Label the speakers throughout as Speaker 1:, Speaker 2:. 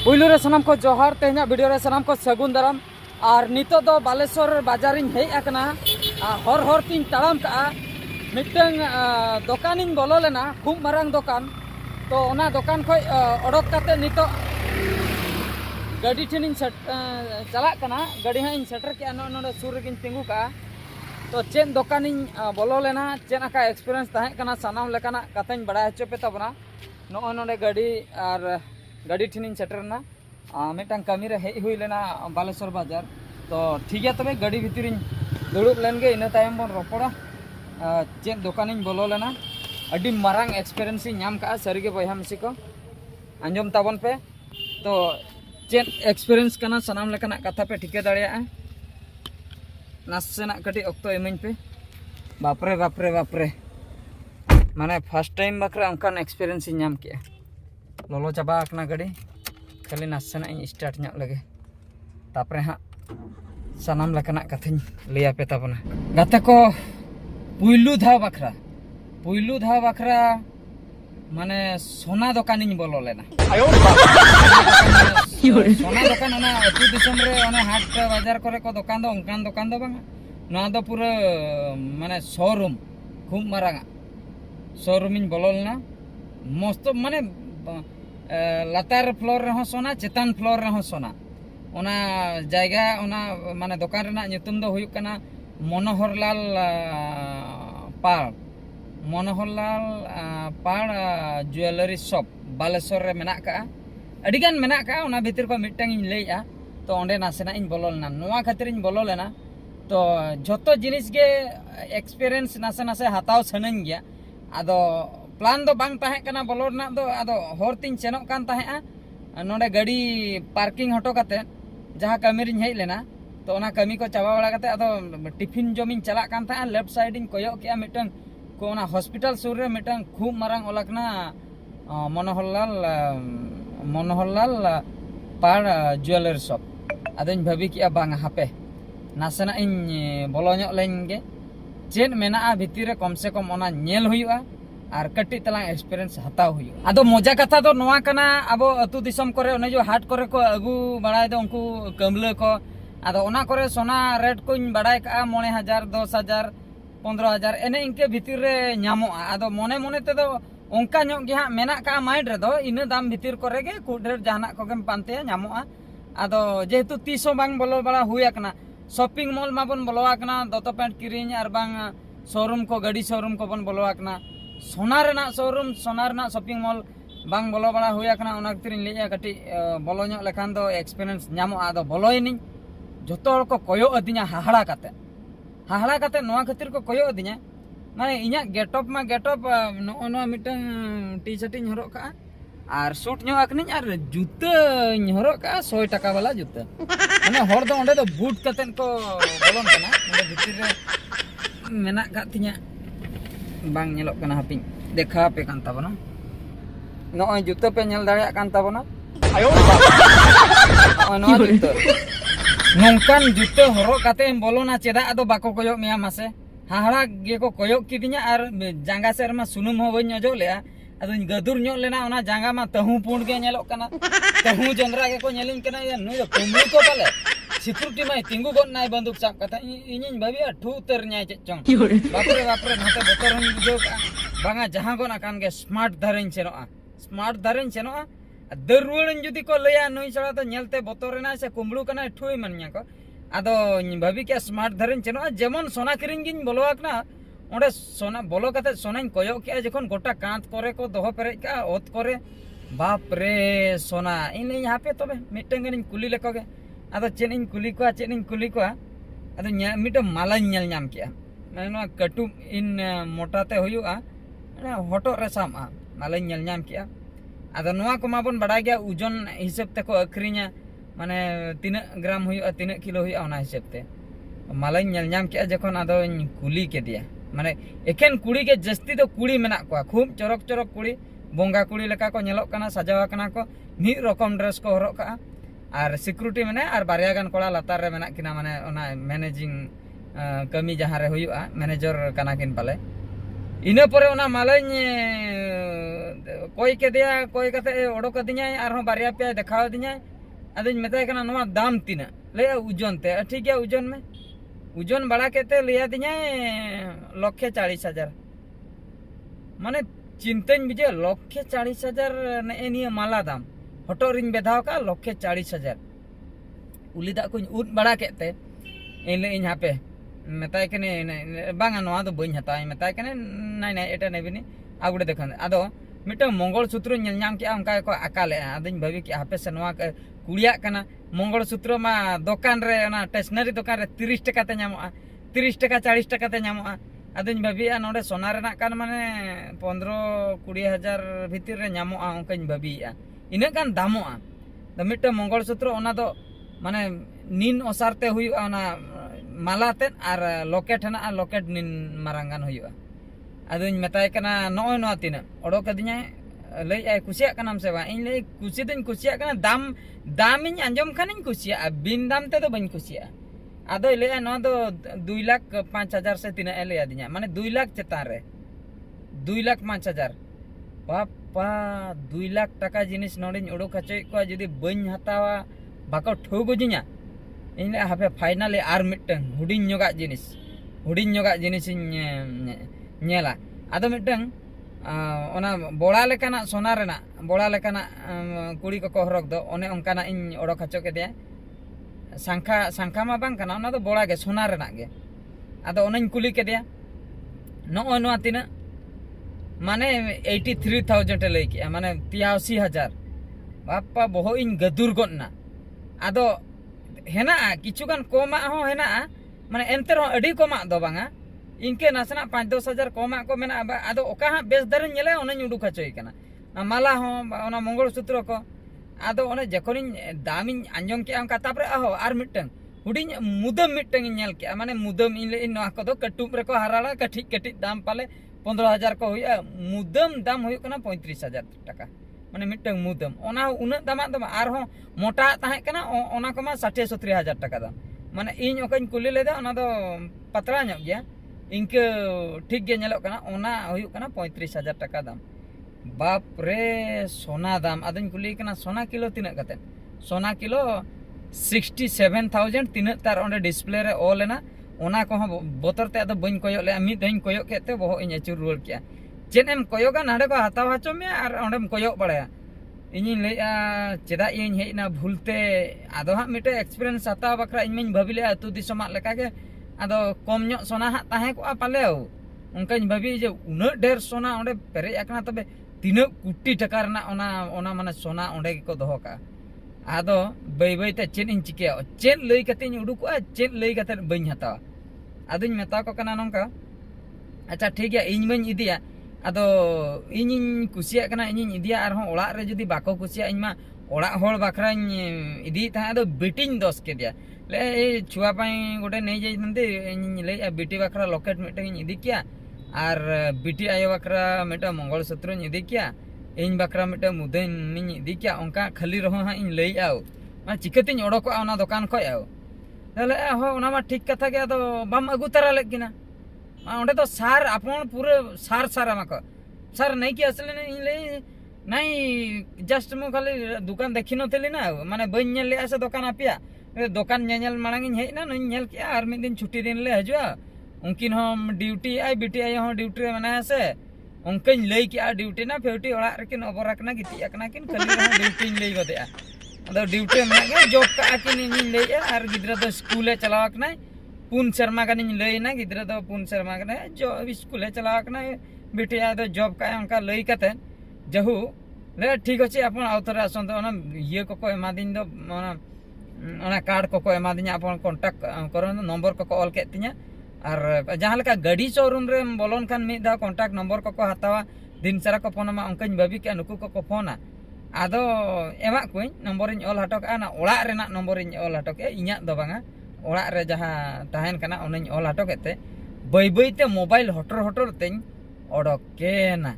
Speaker 1: पुइलू रे सनाम को जोहार तेहना वीडियो रे सनाम को सगुन दाराम और नितो दो बालेश्वर बाजारिन हेज आकना हर हर तीन ताड़ाम का मिटंग दुकानिन बोलो लेना खूब मारांग दुकान तो ओना दुकान खो ओडोक काते नितो गाड़ी ठेनिन चला कना गाड़ी हाँ इन सेटर के नोडे सुर रेगिन तिंगु का तो चेन दुकानिन बोलो लेना चेन आका एक्सपीरियंस ताहे कना सानाम लेकाना कथाइन बड़ाय हचो पे तबना नो नोडे गाड़ी और गाड़ी ठेनिन सेटरना मिटन कमी रे हेज हुई लेना बालेश्वर बाजार तो ठीक है तबे गाड़ी भितर दुड़ुब लेनगे इन तायम बन रोपड़ा चेन दुकानिन बोलो लेना अड्डी मारांग एक्सपीरियंस नाम का सरीगे बयहा मिसी को आंजम ताबन पे तो चेन एक्सपीरियंस कना सनाम लेकाना कथा पे ठिके दाड़िया नासेना कटी अक्तो इमिन पे बापरे बापरे बापरे माने फर्स्ट टाइम बकरा उनकान एक्सपीरियंस नाम के लोलो चाबा आकना गाड़ी खाली नासेना स्टार्ट ᱧᱚᱜ लगे तापरे हाँ सनाम लेकाना कथाñ लैया पे ताबना गाते को पुइलू धाव बखरा माने सोना दुकानिñ बोलो लेना सोना दुकान ओना अतु दिसम रे ओना हाट बाजार करे को दुकान दो उनकान दुकान दो बांगा नोआ दो पूरा माने शोरूम खूब मारांगा शोरूमिñ बोलो लेना मस्त माने लातार फ्लोर रहो सोना चेतान फ्लोर रहो सोना ओना जायगा ओना माने दुकान रेना nyutum दो हुयुक कना मनोहरलाल पाड़ ज्वेलरी शॉप बालेश्वर रे मेना का अडिगान मेना का ओना भीतर को मिटटांग इन लैया तो ओंडे नासेना इन बोलो लेना नोआ खातिर इन बोलो लेना तो जतो जिनिस गे एक्सपीरियंस नासे नासे हताव सनन गया आदो प्लान दो बांग ताहे कना बोलो ना दो आदो हर तीन सेनोक कान ताहे नोडे गाड़ी पार्किंग हटो काते जहां कमी रिन हेज लेना तो ओना कमी को चाबा बड़ा काते आदो टिफिन जमिन चला कान ताहे लेफ्ट साइड इन कोयो के मिटन को ओना हॉस्पिटल सुर रे मिटन खूब मारांग ओलाकना मनोहरलाल पाड़ ज्वेलरी शॉप आदोñ भाभी कि बांग हापे नासेना इन बोलो ᱧᱚᱜ लेंगे चेन मेना भितर कम से कम ओना नेल हुयुआ और कटी तलांग एक्सपीरियंस हताव हुई आदो मजा कथा दो नोआ कना अब अतु दिसम करे ओने जो हाट करे को अगु बड़ाय दो उनको कमले को आदो ओना करे सोना रेट को बड़ाय का 9,000 10,000 15,000 एने इनके भितर रे नामो आदो मने मने ते दो ओंका ᱧᱚᱜ गे हा मेना का माइंड रे दो इन दाम भितर करे गे कुढेर जहाना को गेम पानते नामो आदो जेहेतु 300 बांग बोलो बड़ा हुया कना शॉपिंग मॉल मा बन बोलो आकना दोतो पैंट किरिंग और बांग शोरूम को गाड़ी शोरूम को बन बोलो आकना सोना रेना शोरूम सोना रेना शॉपिंग मॉल बांग बोलो बड़ा हुया कना ओना खातिर लैया कटी बोलो ᱧᱚᱜ लेखान दो एक्सपीरियंस नामो आदो बोलोइनी जतो हर को कोयो अदिना हाहाड़ा काते नोआ खातिर को कोयो अदिना माने इना गेटअप मा गेटअप नो मिटन टी शर्ट इन हरो का और सूट ᱧᱚᱜ आकनिन और जूता इन हरो का 100 टाका वाला जूता माने हर दो ओंडे दो बूट कातेन को बोलोन कना ओंडे भितर रे मेना का तिना बांग नेलोक कना हापिं देखा पे कान ताबना नोय जूता पे नेल दाड़िया कान ताबना आयो नो जूता नोंकान जूता हरो काते बोलोना चेदा आदो बाको कोयो मिया मासे हाहाड़ा गे को कोयो किदिnya और जांगा सेर मा सुनुम हो बन नजो लेया आदो गदुर ᱧᱚᱜ लेना ओना जांगा मा तहु पुंड गे नेलोक कना तहु जंद्रा गे को नेलिन कना या नुय कुमु को पाले सिक्योरिटी माय तिंगु गन नाय बंदूक चाप कथा इनिन भाबी ठू उतर न्याय चेचों बापरे बापरे नाते बोतर हन बुझो बांगा जहां गन आकान गे स्मार्ट धारेन सेनोआ दरुवन जुदी को लया नुय छड़ा तो नेलते बोतरना से कुमड़ू कना ठुई मनया को आदो भाबी के स्मार्ट धारेन सेनोआ जेमन सोना किरिन गिन बोलो आकना ओंडे सोना बोलो कते सोनाñ कोयो के जखन गोटा कांत करे को दोहो पेरेज का ओत करे बाप रे सोना इन यहाँ पे तबे मिटंगन कुली लेको गे आदो चेनिन कुली को आदो मिट माला नेल नाम के माने नो कटु इन मोटाते हुयुआ हटो रे सामा माला नेल नाम के आदो नोआ को माबन बड़ा गया ओजन हिसाब ते को अखरिया माने 3 ग्राम हुयुआ 3 किलो हुयुआ ओना हिसाब ते माला नेल नाम के जखन आदो कुली के दिया माने एकेन कुड़ी के जस्ती तो कुड़ी मेना को खूब चरक कुड़ी बोंगा कुड़ी लेका को नेलोक कना सजावा कना को मिद रकम ड्रेस को हरक का और सिक्योरिटी माने और बारिया गान कोड़ा लातार रे मेना किना माने ओना मैनेजिंग कमी जहां रे हुयुआ मैनेजर कना किन पाले इन परे ओना मालाñ कोई केदिया कोई कते ओडोक दिኛय आरहों बारिया पे देखाव दिኛय अदुñ मेताय kana नोवा दाम तिना ले ओजन ते ठीक गया ओजन में ओजन बड़ा केते लिया दिኛय 1,40,000 माने चिंताñ बुझे 1,40,000 ने निया माला दाम हटो रिन बेधाव का 1,40,000 उली दा कुñ उद बड़ा केते इले इन हापे मेताय कने बांगा नोवा दो बइन हताय मेताय कने नाय नाय एटा नेबिनी आगुडे देखन आदो मिटा मंगल सूत्र नेल नाम के अंका को आकाले आदिन भाभी कि हापे से नोवा कुड़िया कना मंगल सूत्र मा दुकान रे ना स्टेशनरी दुकान रे 30 टका ते नामोआ 30 टका 40 टका ते नामोआ आदिन भाभी नोडे सोना रेना कान माने 15-20 हजार भीतर रे नामोआ अंकाñ भाभी इना कान दामोआ द मिटा मंगल सूत्र ओना दो माने निन ओसारते हुआ ओना मालाते और लॉकेट है ना लॉकेट निन मारांगान हुआ अदुñ मेताय कना नोय नो तिना ओडोक दिኛय लई आय कुसिया कनाम से बा इन लई कुसि दिन कुसिया कना दाम इन अंजम खानिन कुसिया बिन दाम ते दो बन कुसिया आदो लई नो दो 2,05,000 से तिना ले दिኛय माने 2 लाख चेतान रे 2,05,000 बापा 2 लाख टका जिनिस नोडिन ओडोक खचय को जदी बन हतावा बाको ठोगो जिኛ इन ले हापे फाइनली आर मिटन हुडिन ñoga जिनिस नेला आदो मिटन ओना बोड़ा लेकाना सोना रेना बोड़ा लेकाना कुड़ी को हरक दो ओने ओंकाना इन ओडोक खचो के दे सांखा मा बांग काना ओना दो बोड़ा गे सोना रेना गे आदो ओनेñ कुली के दे नो नो तिना माने 83,000 टे लई के माने 83,000 बापा बहु इन गदुर गोना आदो हेना किछुगान कोमा हो हेना माने एंतर अडी कोमा दो बांगा इनके नासना 5-10 हजार कोमा को मेना आदो ओका हा बेस दर नेले ओने उडुक खचोय कना माला हो ओना मंगल सूत्र को आदो ओने जखोनिन दामिन अंजम के अंका तापरे आहो आर मिटन हुडिन मुदम मिटन नेल के माने मुदम इले इन नोआ को दो कटुप रे को हराला कठी दाम पाले 15,000 को हुया मुदम दाम हुय कना 35,000 टका माने मिटन मुदम ओना उना दामा दम आर हो मोटा ताहे कना ओना को मा 60-70,000 टका दाम माने इन ओकाñ कुली लेदा ओना दो पतरा ᱧᱚᱜ गया इनके ठीक गे नेलो कना ओना हुयु कना 35,000 टका दाम बाप रे सोना दाम आदन कुली कना सोना किलो तिना कते सोना किलो 67,000 तिना तार ओंडे डिस्प्ले रे ऑल लेना ओना को बोतर ते आदो बइन कोयो ले मी दइन कोयो केते बहो इन अचुर रुल किया चेन एम कोयोगा नाडे को हताव हचो मे और ओंडेम कोयो बड़ाया इन ले चेदा इन हेना भूलते आदो हा मिटे एक्सपीरियंस हताव बकरा इन मिन भाबिले अतु दिसमा लेका के आदो कम ᱧᱚᱜ सोना हा ताहे को पालेओ उनकाñ भाबी जे उना ढेर सोना ओंडे पेरे एकना तबे 3 कोटी टका रना ओना माने सोना ओंडे को दोहो का आदो बई ते चेन इन चिके चेन लई कते इन उडुको चेन लई कते बइन हतावा आदुñ मेता को कना नंका अच्छा ठीक है इन मñ इदिया आदो इन कुसिया कना इन इदिया आर हो ओड़ा रे जदी बाको कुसिया इन मा ओड़ा होल बाखराñ इदी ता आदो बेटिन दोस के दिया ले छुआ पाई गोटे नहीं जाई नंदे इन ले बेटी बाखरा लॉकेट मिटे इन इदी किया और बेटी आयो बाखरा मिटा मंगल सूत्र इन इदी किया इन बाखरा मिटा मुदेन इन इदी किया ओंका खाली रहो हा इन लई आओ मा चिकतिन ओडको ओना दुकान खय आओ ले हो ओना मा ठीक कथा के आदो बम अगु तरा लेकिना ओंडे तो सार आपन पूरे सार आमाको सार नहीं कि असले इन ले नहीं जस्ट मो खाली दुकान देखिनो तेली ना माने बइन नेल ले आसे दुकान आपिया दुकान नेल मांग हेना नेल के और मिद दिन छुट्टी दिन ले हजुआ उनकिन हम ड्यूटी आई बेटी आई हो ड्यूटी माने से उनकिन लई के ड्यूटी ना फेउटी ओड़ा रकिन ओबर रखना गिति एकना किन खाली ड्यूटी लई गदे अदो ड्यूटी में जॉब का किन इन लई और गिद्रा तो स्कूल चलावक ना 3 शर्मा का इन लई ना गिद्रा तो 3 शर्मा का जो स्कूल चलावक ना बेटी आ तो जॉब का उनका लई कते जहू ले ठीक अछि अपन आवतरे आसन तो ये को एमा दिन दो ओना कार्ड को एमा दिना अपन कांटेक्ट करो नंबर को ऑल के तिना और जहां लका गाड़ी शोरूम रे बोलन खान मी दा कांटेक्ट नंबर को हतावा दिन सारा को फोन मा अंकाñ भाभी के नुकु को फोना आदो एमा कोई नंबर इन ऑल हटो का ना ओड़ा रेना नंबर इन ऑल हटो के इnya दो बांगा ओड़ा रे जहां ताहेन कना ओनኝ ऑल हटो केते बई ते मोबाइल हटर तेñ ओडोकेना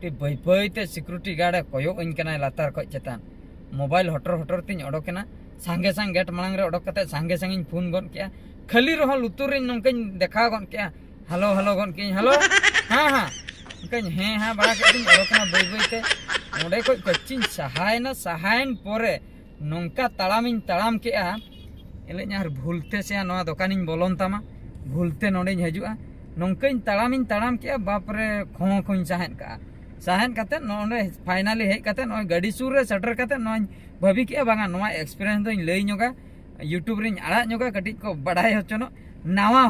Speaker 1: टी बई ते सिक्योरिटी गार्ड कोयो इन कना लातार को चेतान मोबाइल हटर तेñ ओडोकेना सांगे सांग गेट मांग रे ओडोक कते सांगे सांगिन फोन गन के खाली रहो लुतुर इन नंकाñ देखा गन के हेलो गन के हेलो हां उनका हाँ हाँ बड़ा कटिंग ओरकना बई बईते ओंडे को कच्चिन सहायन पोरे नोंका ताड़ामिन ताड़ाम केआ एले यार भूलते से नोआ दुकानिन बोलोन तामा भूलते नोंडे हजुआ नोंकाइन ताड़ाम केआ बापरे खों साहन काते नोंडे फाइनली हेज काते नोय गाड़ी सुर रे सटर काते नोय भाभी केआ बांगा नोआ एक्सपीरियंस दोइन लई नोगा यूट्यूब रिन आड़ा नोगा कटिक को बड़ाई होचनो नावा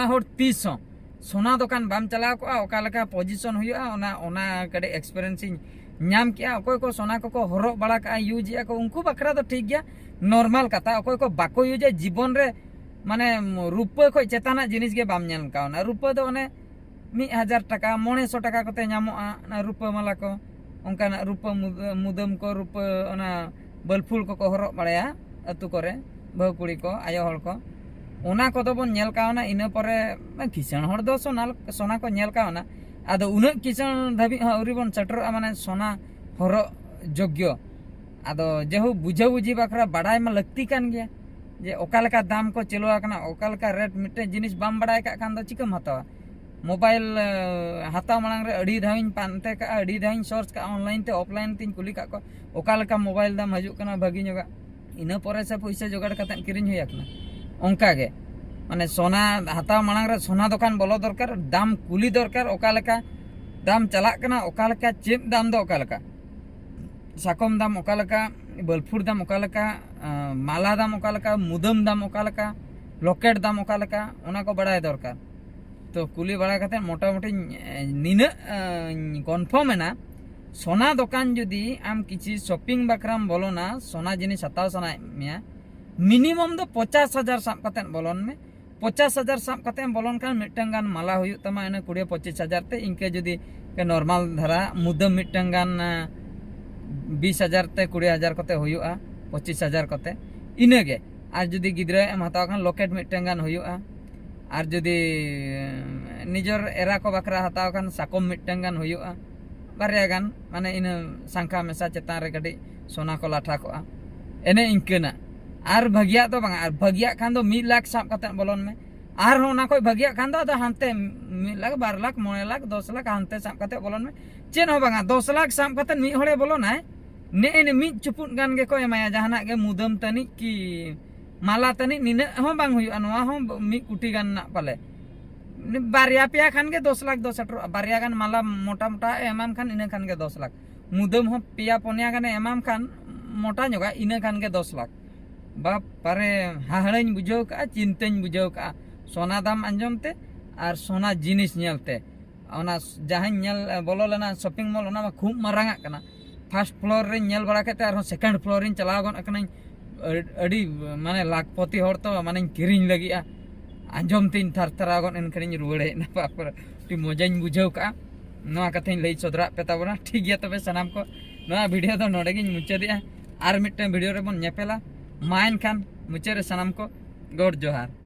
Speaker 1: होड़ 300 सोना दुकान बाम चलाव को ओका लका पोजीशन हुआ ओना कड़े एक्सपीरियंस नाम किया अकोय को सोना को हरो बड़ा का यूज या को उनको बकरा तो ठीक गया नॉर्मल कथा अकोय को बाको यूज जीवन रे माने रुपये को चेताना जिनिस के बाम नेल काउना रुपये तो ओने 1000 टाका 900 टाका कोते नामोआ ना रुपये माला को उनका रुपये मुदम को रुपये ओना बलफुल को हरो बड़ाया अतु करे बहु कुड़ी को आयो हड़ को ओना को बन नेल कावना इना परे किसान हड़ दो सोना को नेल कावना आदो उन किसान धाबी अवरी बन सटर माने सोना हरो योग्य आदो जेहु बुझा बुझी बखरा बड़ाई में लगती कान गया जे ओकालका दाम को चलुआ कना ओकालका रेट मिटे जिनिस बाम बड़ाई का खान दो चिकम हतावा मोबाइल हताव मांग रे अड़ी धाविन पानते का अड़ी धाविन सोर्स का ऑनलाइन ते ऑफलाइन तीन कुली का को ओकालका मोबाइल दाम हजु कना भागी नोगा इना परे से पैसा जोगाड़ कतन किरिन होया कना ओंका गे माने सोना हताव मांग रे सोना दुकान बोलो दरकार दाम कुली दरकार ओकालका दाम चला कना ओकालका चेप दाम दो ओकालका साकम दाम ओकालका बलफुर दाम ओकालका माला दाम ओकालका मुदम दाम ओकालका लॉकेट दाम ओकालका ओना को बड़ाई दरकार तो कुली बड़ा कते मोटा मोटी निना कन्फर्म है ना सोना दुकान जुदी आम किसी शॉपिंग बकराम बोलो ना सोना जिनिस हताव सना मिया मिनिमम दो 50,000 साब कते बोलोन में 50,000 साब कते बोलोन का मिटंग गान माला हुई तमा इना 20-25,000 ते इनके जुदी के नॉर्मल धरा मुदम मिटंग गान 20,000 ते 20,000 कते हुआ 25,000 कते इनगे आज जुदी गिद्रा एम हताव खान लॉकेट मिटंग गान हुआ और जुदी निजर एरा को बकरा हताव खान साकम मिटंग गान हुआ बारे गान माने इन सांखा मेसा चेतान रे गडी सोना को लाठा को एने इनकेना आर भगिया तो बांगा आर भगिया खान दो 1 लाख साब कते बोलोन में आर होना कोई भगिया खान दो हानते 1 लाख 12 लाख 9 लाख 10 लाख हानते साब कते बोलोन में चेन हो बांगा 10 लाख साब कते मी होड़े बोलोना ने मी चुपुन गान गे को एमाया जहाना गे मुदम तनी की माला तनी निना हो बांग हुआ नवा हो 1 कोटी गान ना पाले बारिया पिया खान के 10 लाख 10 बारिया गान माला मोटा मोटा एमाम खान इना खान के 10 लाख मुदम हो पिया पोनिया गान एमाम खान मोटा नोगा इना खान के 10 लाख बाप पारे हाहड़ाñ बुझाव का चिंताñ बुझाव का सोना दाम अंजमते और सोना जिनिस नेलते ओना जहां नेल बोलो लेना शॉपिंग मॉल ओना खूब मारांगा कना फर्स्ट फ्लोर रे नेल बड़ा कते और सेकंड फ्लोर रे चलाव गन अकना अड़ी माने लाखपति हर तो माने किरिñ लगिया अंजम तीन थरथरा गन एनखरिñ रुवड़े ना बापर टी मजाñ बुझाव का नोआ कथेñ लई सदरा पेताबना ठीक गया तबे सनाम को नोआ वीडियो तो नोडे गिñ मुचादिया आर मिटन वीडियो रे बन नेपेला मायन खान मुचारे सनाम को गॉड जोहार।